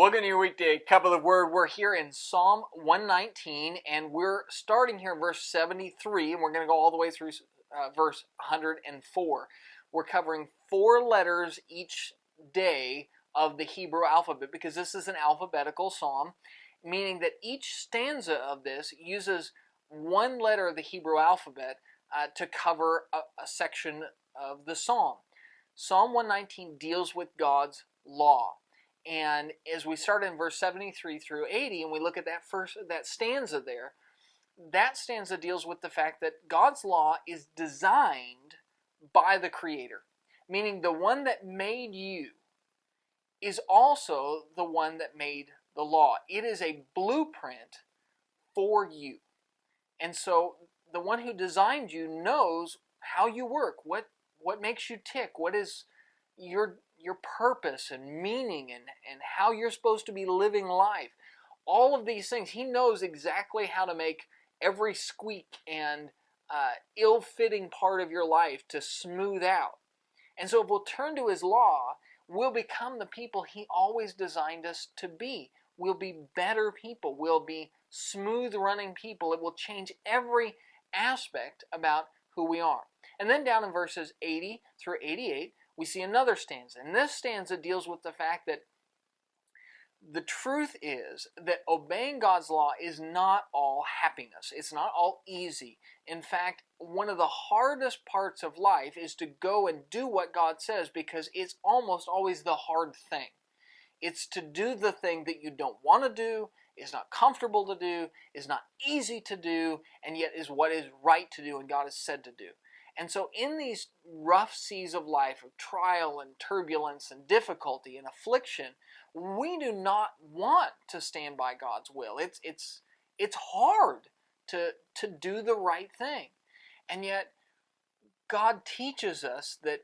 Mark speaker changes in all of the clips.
Speaker 1: Welcome to your weekday cup of the word. We're here in Psalm 119, and we're starting here in verse 73, and we're going to go all the way through verse 104. We're covering 4 letters each day of the Hebrew alphabet, because this is an alphabetical psalm, meaning that each stanza of this uses one letter of the Hebrew alphabet to cover a section of the psalm. Psalm 119 deals with God's law. And as we start in verse 73 through 80, and we look at that stanza there, that stanza deals with the fact that God's law is designed by the Creator, meaning the one that made you is also the one that made the law. It is a blueprint for you. And so the one who designed you knows how you work, what makes you tick, what is your purpose and meaning, and how you're supposed to be living life. All of these things, He knows exactly how to make every squeak and ill-fitting part of your life to smooth out. And so if we'll turn to His law, we'll become the people He always designed us to be. We'll be better people. We'll be smooth-running people. It will change every aspect about who we are. And then down in verses 80 through 88, we see another stanza. And this stanza deals with the fact that the truth is that obeying God's law is not all happiness. It's not all easy. In fact, one of the hardest parts of life is to go and do what God says, because it's almost always the hard thing. It's to do the thing that you don't want to do, is not comfortable to do, is not easy to do, and yet is what is right to do and God has said to do. And so in these rough seas of life, of trial and turbulence and difficulty and affliction, we do not want to stand by God's will. It's hard to do the right thing. And yet God teaches us that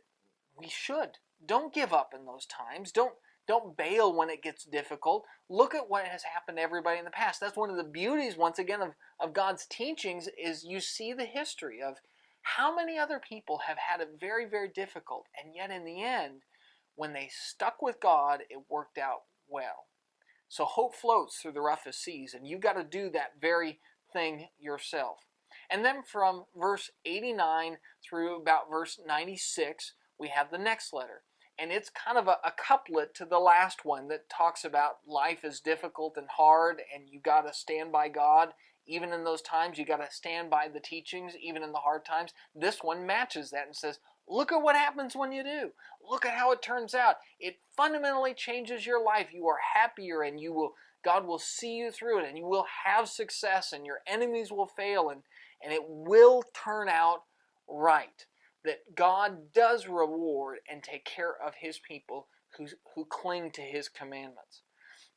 Speaker 1: we should. Don't give up in those times. Don't bail when it gets difficult. Look at what has happened to everybody in the past. That's one of the beauties, once again, of God's teachings, is you see the history of how many other people have had it very, very difficult, and yet in the end, when they stuck with God, it worked out well. So hope floats through the roughest seas, and you've got to do that very thing yourself. And then from verse 89 through about verse 96, we have the next letter. And it's kind of a couplet to the last one that talks about life is difficult and hard, and you got to stand by God. Even in those times, you got to stand by the teachings, even in the hard times. This one matches that and says, look at what happens when you do. Look at how it turns out. It fundamentally changes your life. You are happier, and God will see you through it, and you will have success, and your enemies will fail, and it will turn out right. That God does reward and take care of His people who cling to His commandments.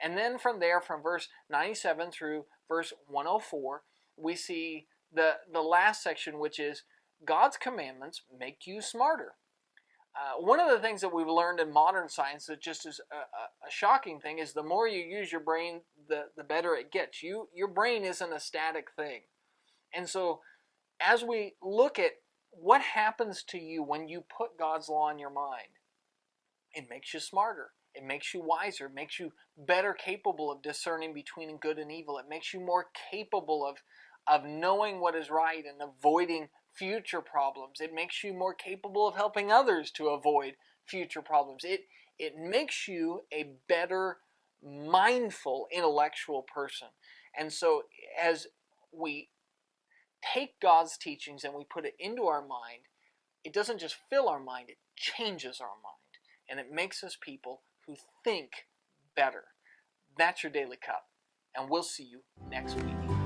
Speaker 1: And then from there, from verse 97 through verse 104, we see the last section, which is God's commandments make you smarter. One of the things that we've learned in modern science that just is a shocking thing is the more you use your brain, the better it gets. Your brain isn't a static thing. And so as we look at what happens to you when you put God's law in your mind, it makes you smarter. It makes you wiser. It makes you better capable of discerning between good and evil. It makes you more capable of knowing what is right and avoiding future problems. It makes you more capable of helping others to avoid future problems. It makes you a better, mindful, intellectual person. And so as we take God's teachings and we put it into our mind, it doesn't just fill our mind, it changes our mind. And it makes us people who think better. That's your Daily Cup. And we'll see you next week.